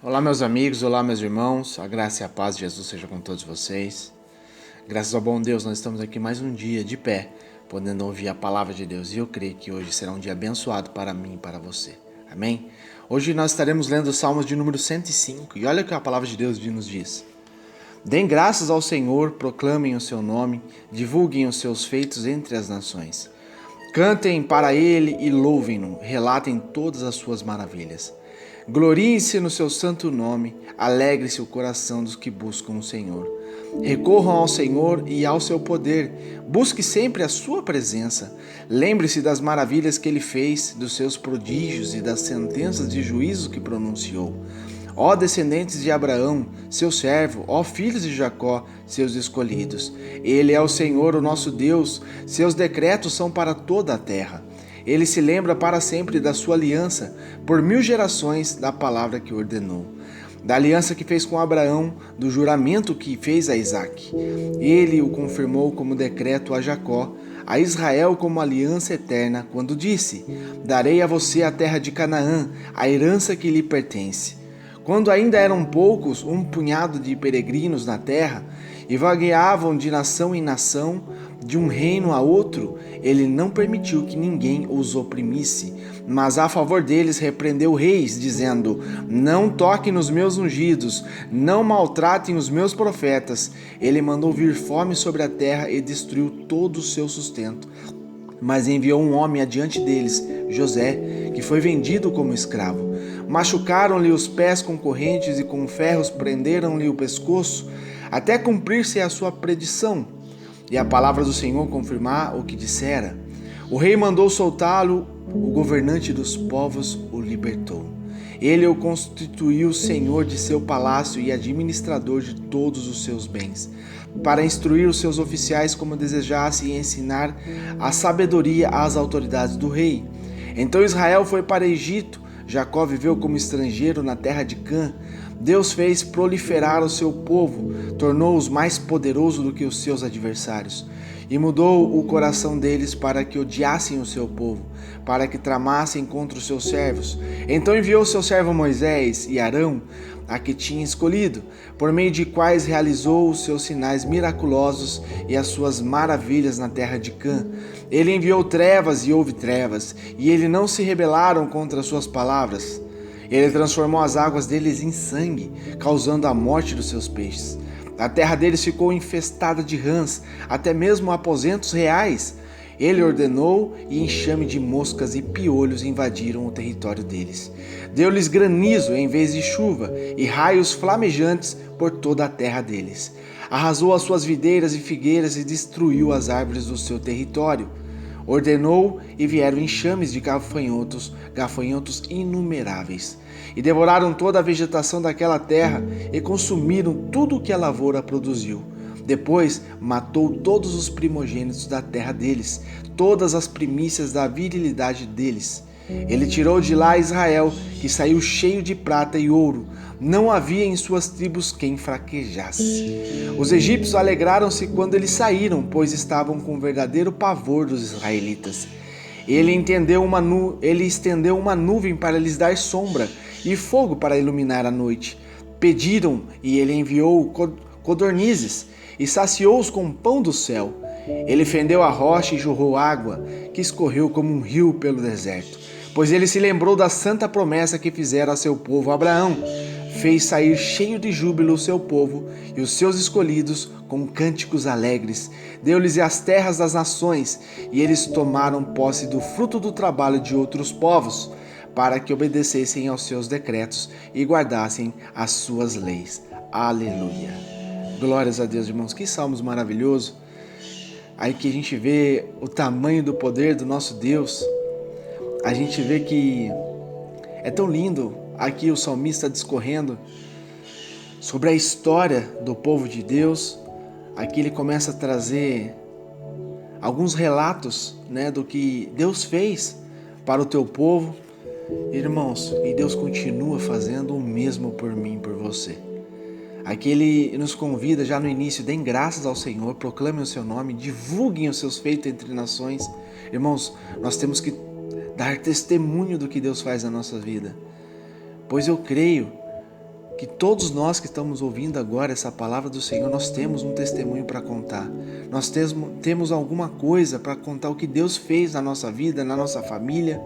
Olá meus amigos, olá meus irmãos, a graça e a paz de Jesus seja com todos vocês. Graças ao bom Deus, nós estamos aqui mais um dia de pé, podendo ouvir a palavra de Deus, e eu creio que hoje será um dia abençoado para mim e para você. Amém? Hoje nós estaremos lendo os Salmos de número 105, e olha o que a palavra de Deus nos diz. Deem graças ao Senhor, proclamem o seu nome, divulguem os seus feitos entre as nações. Cantem para ele e louvem-no, relatem todas as suas maravilhas. Gloriem-se no seu santo nome, alegre-se o coração dos que buscam o Senhor. Recorram ao Senhor e ao seu poder, busque sempre a sua presença. Lembre-se das maravilhas que ele fez, dos seus prodígios e das sentenças de juízo que pronunciou. Ó descendentes de Abraão, seu servo, ó filhos de Jacó, seus escolhidos. Ele é o Senhor, o nosso Deus, seus decretos são para toda a terra. Ele se lembra para sempre da sua aliança, por 1000 gerações da palavra que ordenou. Da aliança que fez com Abraão, do juramento que fez a Isaque. Ele o confirmou como decreto a Jacó, a Israel como aliança eterna, quando disse: Darei a você a terra de Canaã, a herança que lhe pertence. Quando ainda eram poucos, um punhado de peregrinos na terra, e vagueavam de nação em nação, de um reino a outro, ele não permitiu que ninguém os oprimisse, mas a favor deles repreendeu reis, dizendo: Não toquem nos meus ungidos, não maltratem os meus profetas. Ele mandou vir fome sobre a terra e destruiu todo o seu sustento. Mas enviou um homem adiante deles, José, que foi vendido como escravo. Machucaram-lhe os pés com correntes e com ferros prenderam-lhe o pescoço, até cumprir-se a sua predição. E a palavra do Senhor confirmar o que dissera. O rei mandou soltá-lo, o governante dos povos o libertou. Ele o constituiu senhor de seu palácio e administrador de todos os seus bens, para instruir os seus oficiais como desejasse e ensinar a sabedoria às autoridades do rei. Então Israel foi para Egito, Jacó viveu como estrangeiro na terra de Cã. Deus fez proliferar o seu povo, tornou-os mais poderoso do que os seus adversários, e mudou o coração deles para que odiassem o seu povo, para que tramassem contra os seus servos. Então enviou seu servo Moisés e Arão, a que tinha escolhido, por meio de quais realizou os seus sinais miraculosos e as suas maravilhas na terra de Cã. Ele enviou trevas e houve trevas, e eles não se rebelaram contra as suas palavras. Ele transformou as águas deles em sangue, causando a morte dos seus peixes. A terra deles ficou infestada de rãs, até mesmo aposentos reais. Ele ordenou e enxame de moscas e piolhos invadiram o território deles. Deu-lhes granizo em vez de chuva e raios flamejantes por toda a terra deles. Arrasou as suas videiras e figueiras e destruiu as árvores do seu território. Ordenou e vieram enxames de gafanhotos inumeráveis. E devoraram toda a vegetação daquela terra e consumiram tudo o que a lavoura produziu. Depois matou todos os primogênitos da terra deles, todas as primícias da virilidade deles. Ele tirou de lá Israel, que saiu cheio de prata e ouro. Não havia em suas tribos quem fraquejasse. Os egípcios alegraram-se quando eles saíram, pois estavam com verdadeiro pavor dos israelitas. Ele estendeu uma nuvem para lhes dar sombra e fogo para iluminar a noite. Pediram e ele enviou codornizes e saciou-os com pão do céu. Ele fendeu a rocha e jorrou água, que escorreu como um rio pelo deserto. Pois ele se lembrou da santa promessa que fizera a seu povo Abraão. Fez sair cheio de júbilo o seu povo e os seus escolhidos com cânticos alegres. Deu-lhes as terras das nações e eles tomaram posse do fruto do trabalho de outros povos, para que obedecessem aos seus decretos e guardassem as suas leis. Aleluia! Glórias a Deus, irmãos. Que salmos maravilhosos. Aí que a gente vê o tamanho do poder do nosso Deus. A gente vê que é tão lindo aqui o salmista discorrendo sobre a história do povo de Deus. Aqui ele começa a trazer alguns relatos, do que Deus fez para o teu povo. Irmãos, e Deus continua fazendo o mesmo por mim e por você. Aqui ele nos convida já no início: deem graças ao Senhor, proclamem o seu nome, divulguem os seus feitos entre nações. Irmãos, nós temos que dar testemunho do que Deus faz na nossa vida, pois eu creio que todos nós que estamos ouvindo agora essa palavra do Senhor, nós temos um testemunho para contar. Nós temos alguma coisa para contar o que Deus fez na nossa vida, na nossa família.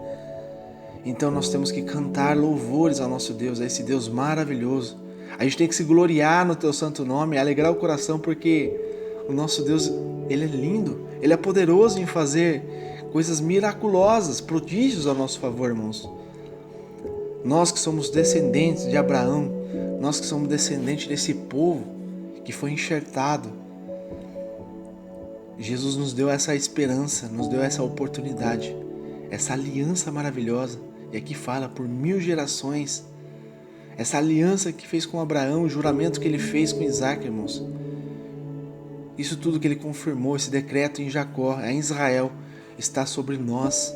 Então nós temos que cantar louvores ao nosso Deus, a esse Deus maravilhoso. A gente tem que se gloriar no teu santo nome, alegrar o coração, porque o nosso Deus, Ele é lindo, Ele é poderoso em fazer coisas miraculosas, prodígios ao nosso favor, irmãos. Nós que somos descendentes de Abraão, nós que somos descendentes desse povo que foi enxertado, Jesus nos deu essa esperança, nos deu essa oportunidade, essa aliança maravilhosa. E aqui fala por 1000 gerações. Essa aliança que fez com Abraão, o juramento que ele fez com Isaac, irmãos. Isso tudo que ele confirmou, esse decreto em Jacó, em Israel, está sobre nós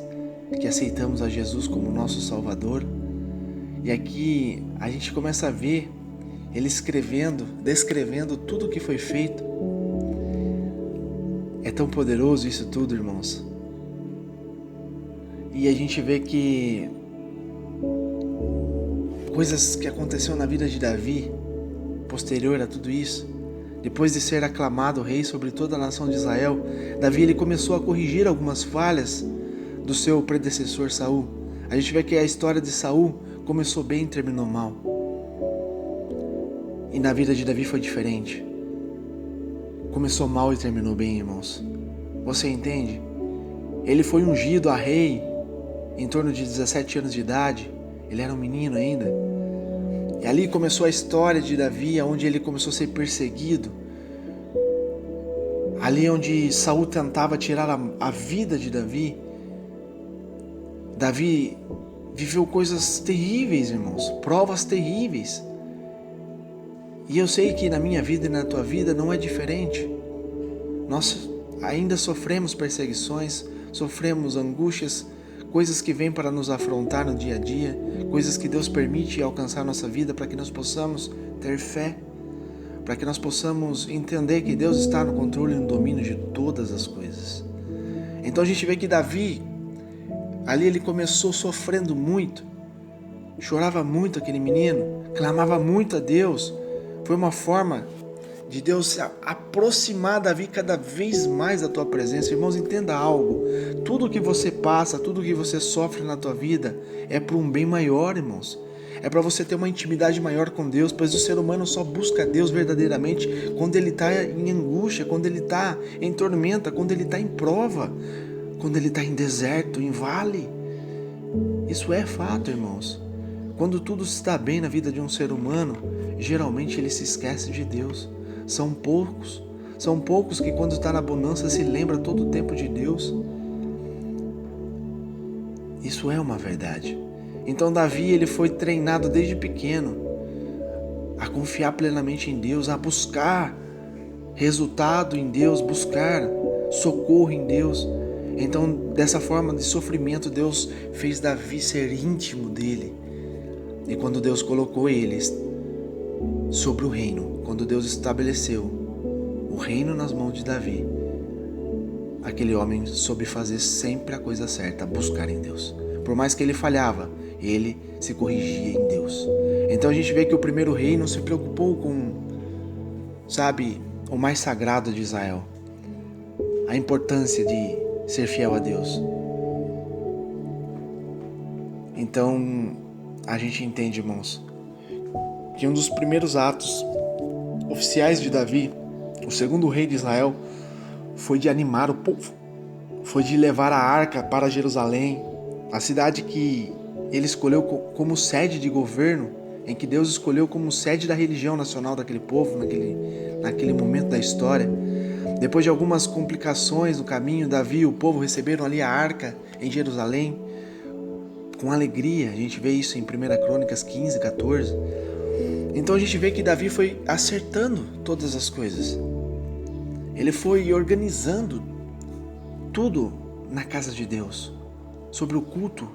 que aceitamos a Jesus como nosso Salvador. E aqui a gente começa a ver ele escrevendo, descrevendo tudo o que foi feito. É tão poderoso isso tudo, irmãos. E a gente vê que coisas que aconteceram na vida de Davi, posterior a tudo isso, depois de ser aclamado rei sobre toda a nação de Israel, Davi ele começou a corrigir algumas falhas do seu predecessor Saul. A gente vê que a história de Saul começou bem e terminou mal. E na vida de Davi foi diferente. Começou mal e terminou bem, irmãos. Você entende? Ele foi ungido a rei em torno de 17 anos de idade. Ele era um menino ainda. E ali começou a história de Davi, onde ele começou a ser perseguido. Ali onde Saul tentava tirar a vida de Davi. Davi viveu coisas terríveis, irmãos. Provas terríveis. E eu sei que na minha vida e na tua vida não é diferente. Nós ainda sofremos perseguições, sofremos angústias, coisas que vêm para nos afrontar no dia a dia, coisas que Deus permite alcançar a nossa vida para que nós possamos ter fé, para que nós possamos entender que Deus está no controle e no domínio de todas as coisas. Então a gente vê que Davi, ali ele começou sofrendo muito, chorava muito aquele menino, clamava muito a Deus. Foi uma forma de Deus se aproximar Davi cada vez mais da tua presença. Irmãos, entenda algo. Tudo que você passa, tudo que você sofre na tua vida é para um bem maior, irmãos. É para você ter uma intimidade maior com Deus, pois o ser humano só busca Deus verdadeiramente quando ele está em angústia, quando ele está em tormenta, quando ele está em prova, quando ele está em deserto, em vale. Isso é fato, irmãos. Quando tudo está bem na vida de um ser humano, geralmente ele se esquece de Deus. São poucos que quando está na bonança se lembra todo o tempo de Deus. Isso é uma verdade. Então Davi ele foi treinado desde pequeno a confiar plenamente em Deus, a buscar resultado em Deus, buscar socorro em Deus. Então dessa forma de sofrimento Deus fez Davi ser íntimo dele. E quando Deus colocou eles sobre o reino, quando Deus estabeleceu o reino nas mãos de Davi, aquele homem soube fazer sempre a coisa certa, buscar em Deus. Por mais que ele falhava, ele se corrigia em Deus. Então a gente vê que o primeiro rei não se preocupou com, o mais sagrado de Israel, a importância de ser fiel a Deus. Então a gente entende, irmãos, que um dos primeiros atos oficiais de Davi, o segundo rei de Israel, foi de animar o povo, foi de levar a arca para Jerusalém, a cidade que ele escolheu como sede de governo, em que Deus escolheu como sede da religião nacional daquele povo, naquele momento da história. Depois de algumas complicações no caminho, Davi e o povo receberam ali a arca em Jerusalém, com alegria. A gente vê isso em 1 Crônicas 15, 14. Então a gente vê que Davi foi acertando todas as coisas. Ele foi organizando tudo na casa de Deus, sobre o culto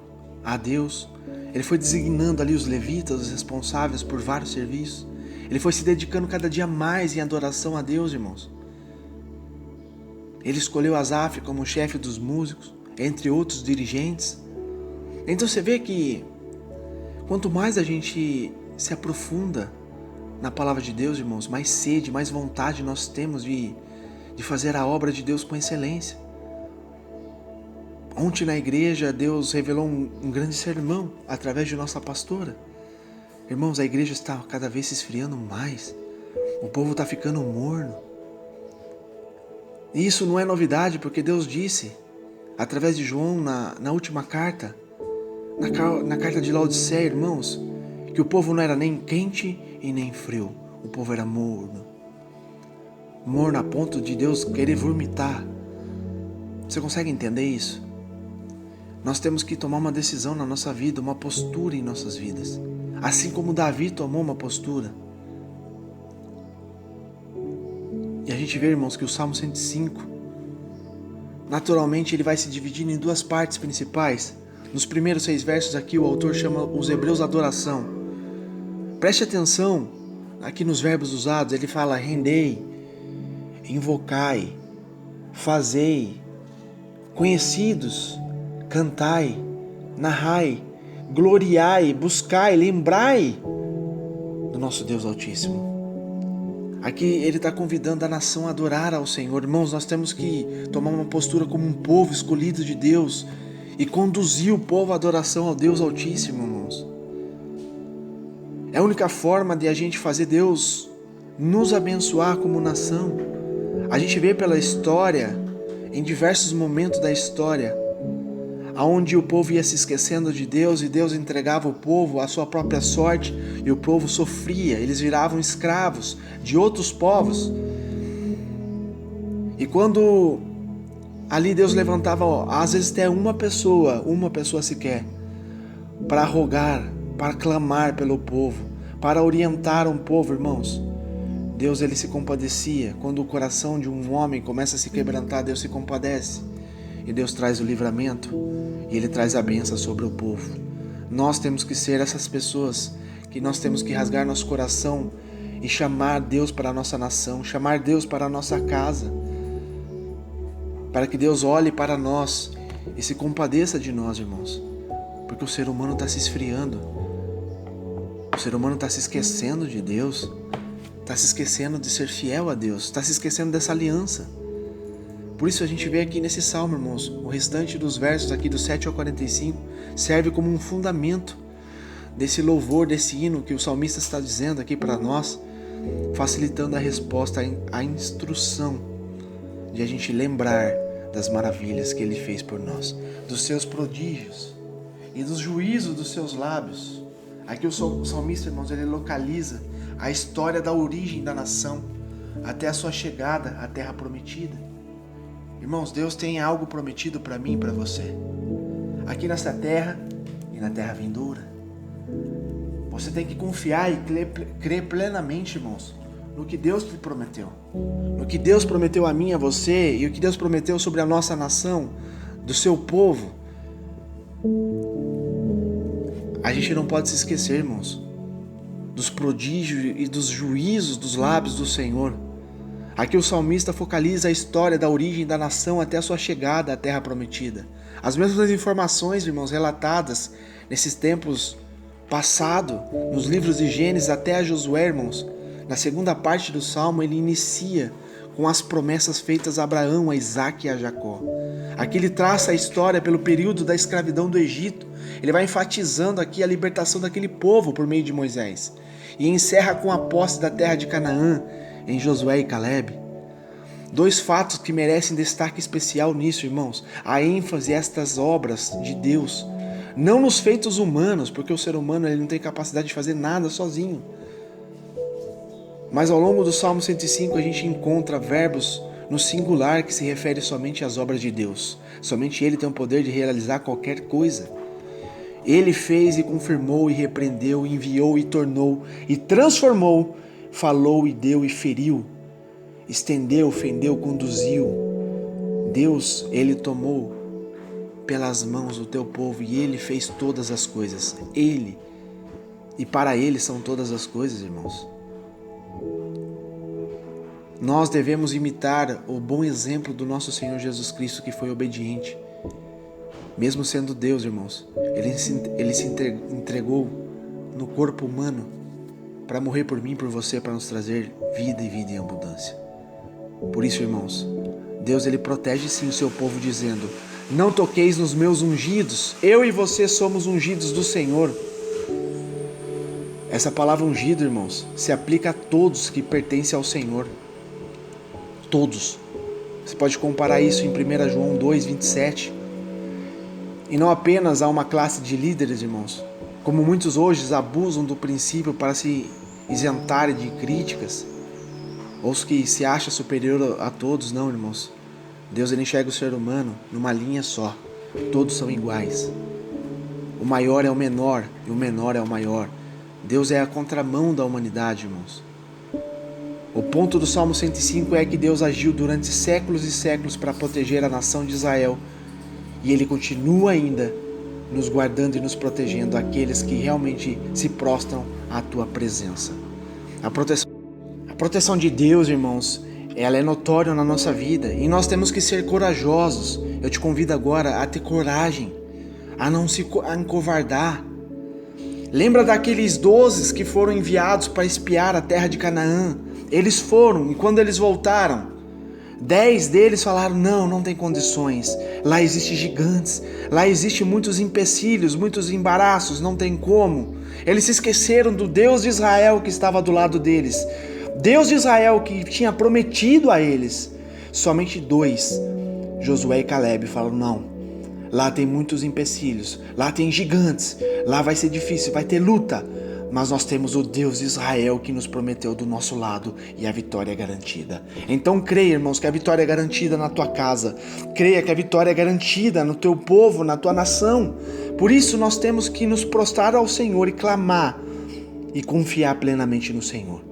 a Deus. Ele foi designando ali os levitas, os responsáveis por vários serviços. Ele foi se dedicando cada dia mais em adoração a Deus, irmãos. Ele escolheu Asaf como chefe dos músicos, entre outros dirigentes. Então você vê que quanto mais a gente se aprofunda na palavra de Deus, irmãos, mais sede, mais vontade nós temos de fazer a obra de Deus com excelência. Ontem na igreja, Deus revelou um grande sermão através de nossa pastora. Irmãos, a igreja está cada vez se esfriando mais. O povo está ficando morno. E isso não é novidade, porque Deus disse, através de João, na última carta, na carta de Laodiceia, irmãos, que o povo não era nem quente e nem frio. O povo era morno. Morno a ponto de Deus querer vomitar. Você consegue entender isso? Nós temos que tomar uma decisão na nossa vida, uma postura em nossas vidas. Assim como Davi tomou uma postura. E a gente vê, irmãos, que o Salmo 105, naturalmente ele vai se dividindo em duas partes principais. Nos primeiros 6 versos aqui o autor chama os hebreus adoração. Preste atenção aqui nos verbos usados, ele fala rendei, invocai, fazei, conhecidos, cantai, narrai, gloriai, buscai, lembrai do nosso Deus Altíssimo. Aqui ele está convidando a nação a adorar ao Senhor. Irmãos, nós temos que tomar uma postura como um povo escolhido de Deus e conduzir o povo à adoração ao Deus Altíssimo, irmãos. É a única forma de a gente fazer Deus nos abençoar como nação. A gente vê pela história, em diversos momentos da história, onde o povo ia se esquecendo de Deus e Deus entregava o povo à sua própria sorte e o povo sofria, eles viravam escravos de outros povos. E quando ali Deus levantava, às vezes até uma pessoa sequer, para rogar, para clamar pelo povo, para orientar um povo, irmãos, Deus ele se compadecia. Quando o coração de um homem começa a se quebrantar, Deus se compadece. E Deus traz o livramento e Ele traz a bênção sobre o povo. Nós temos que ser essas pessoas que nós temos que rasgar nosso coração e chamar Deus para a nossa nação, chamar Deus para a nossa casa, para que Deus olhe para nós e se compadeça de nós, irmãos, porque o ser humano está se esfriando, o ser humano está se esquecendo de Deus, está se esquecendo de ser fiel a Deus, está se esquecendo dessa aliança. Por isso a gente vê aqui nesse salmo, irmãos, o restante dos versos aqui do 7 ao 45 serve como um fundamento desse louvor, desse hino que o salmista está dizendo aqui para nós, facilitando a resposta, a instrução de a gente lembrar das maravilhas que Ele fez por nós, dos seus prodígios e dos juízos dos seus lábios. Aqui o salmista, irmãos, ele localiza a história da origem da nação até a sua chegada à terra prometida. Irmãos, Deus tem algo prometido para mim e para você, aqui nessa terra e na terra vindoura. Você tem que confiar e crer plenamente, irmãos, no que Deus te prometeu. No que Deus prometeu a mim e a você e o que Deus prometeu sobre a nossa nação, do seu povo. A gente não pode se esquecer, irmãos, dos prodígios e dos juízos dos lábios do Senhor. Aqui o salmista focaliza a história da origem da nação até a sua chegada à terra prometida. As mesmas informações, irmãos, relatadas nesses tempos passados, nos livros de Gênesis até a Josué, irmãos. Na segunda parte do salmo, ele inicia com as promessas feitas a Abraão, a Isaac e a Jacó. Aqui ele traça a história pelo período da escravidão do Egito. Ele vai enfatizando aqui a libertação daquele povo por meio de Moisés. E encerra com a posse da terra de Canaã, em Josué e Caleb. 2 fatos que merecem destaque especial nisso, irmãos. A ênfase estas obras de Deus, não nos feitos humanos, porque o ser humano ele não tem capacidade de fazer nada sozinho. Mas ao longo do Salmo 105 a gente encontra verbos no singular que se refere somente às obras de Deus. Somente Ele tem o poder de realizar qualquer coisa. Ele fez e confirmou e repreendeu, enviou e tornou e transformou, falou e deu e feriu, estendeu, fendeu, conduziu. Deus, Ele tomou pelas mãos o teu povo e Ele fez todas as coisas. Ele, e para Ele são todas as coisas, irmãos. Nós devemos imitar o bom exemplo do nosso Senhor Jesus Cristo, que foi obediente. Mesmo sendo Deus, irmãos, Ele se entregou no corpo humano para morrer por mim, por você, para nos trazer vida e vida em abundância. Por isso, irmãos, Deus ele protege sim o seu povo dizendo: não toqueis nos meus ungidos. Eu e você somos ungidos do Senhor. Essa palavra ungido, irmãos, se aplica a todos que pertencem ao Senhor. Todos. Você pode comparar isso em 1 João 2:27. E não apenas a uma classe de líderes, irmãos, como muitos hoje abusam do princípio para se isentarem de críticas, ou os que se acham superior a todos. Não, irmãos. Deus ele enxerga o ser humano numa linha só. Todos são iguais. O maior é o menor e o menor é o maior. Deus é a contramão da humanidade, irmãos. O ponto do Salmo 105 é que Deus agiu durante séculos e séculos para proteger a nação de Israel. E Ele continua ainda nos guardando e nos protegendo aqueles que realmente se prostram à Tua presença. A proteção de Deus, irmãos, ela é notória na nossa vida. E nós temos que ser corajosos. Eu te convido agora a ter coragem, a não se encovardar. Lembra daqueles 12 que foram enviados para espiar a terra de Canaã? Eles foram, e quando eles voltaram, 10 deles falaram: não tem condições, lá existem gigantes, lá existem muitos empecilhos, muitos embaraços, não tem como. Eles se esqueceram do Deus de Israel que estava do lado deles, Deus de Israel que tinha prometido a eles. Somente 2, Josué e Caleb, falaram: não, lá tem muitos empecilhos, lá tem gigantes, lá vai ser difícil, vai ter luta, mas nós temos o Deus de Israel que nos prometeu do nosso lado e a vitória é garantida. Então creia, irmãos, que a vitória é garantida na tua casa. Creia que a vitória é garantida no teu povo, na tua nação. Por isso nós temos que nos prostrar ao Senhor e clamar e confiar plenamente no Senhor.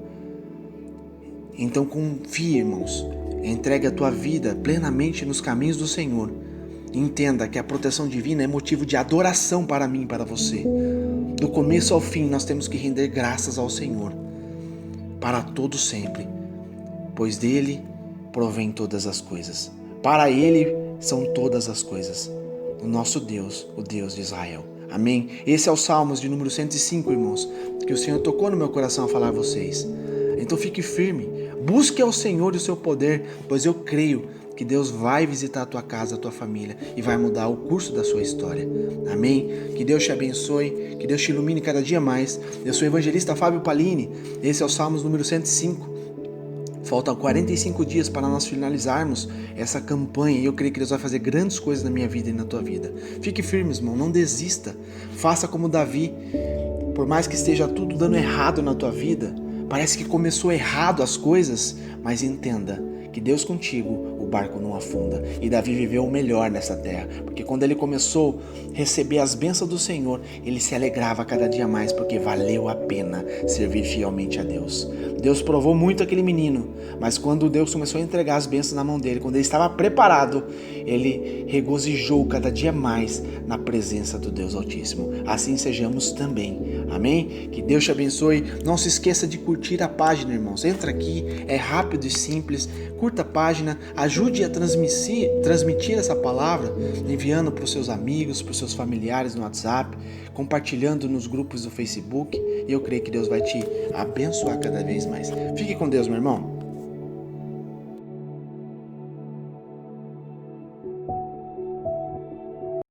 Então confie, irmãos, entregue a tua vida plenamente nos caminhos do Senhor. Entenda que a proteção divina é motivo de adoração para mim e para você. Do começo ao fim nós temos que render graças ao Senhor, para todo sempre, pois dele provém todas as coisas. Para ele são todas as coisas. O nosso Deus, o Deus de Israel. Amém? Esse é o Salmos de número 105, irmãos, que o Senhor tocou no meu coração a falar a vocês. Então fique firme, busque ao Senhor e o seu poder, pois eu creio que Deus vai visitar a tua casa, a tua família e vai mudar o curso da sua história. Amém? Que Deus te abençoe, que Deus te ilumine cada dia mais. Eu sou o evangelista Fábio Palini, esse é o Salmos número 105. Faltam 45 dias para nós finalizarmos essa campanha e eu creio que Deus vai fazer grandes coisas na minha vida e na tua vida. Fique firme, irmão, não desista. Faça como Davi. Por mais que esteja tudo dando errado na tua vida, parece que começou errado as coisas, mas entenda que Deus contigo, o barco não afunda. E Davi viveu o melhor nessa terra, porque quando ele começou a receber as bênçãos do Senhor, ele se alegrava cada dia mais, porque valeu a pena servir fielmente a Deus. Deus provou muito aquele menino, mas quando Deus começou a entregar as bênçãos na mão dele, quando ele estava preparado, ele regozijou cada dia mais na presença do Deus Altíssimo. Assim sejamos também. Amém? Que Deus te abençoe. Não se esqueça de curtir a página, irmãos. Entra aqui, é rápido e simples. Curta a página, ajude a transmitir essa palavra, enviando para os seus amigos, para os seus familiares no WhatsApp, compartilhando nos grupos do Facebook. E eu creio que Deus vai te abençoar cada vez mais. Fique com Deus, meu irmão.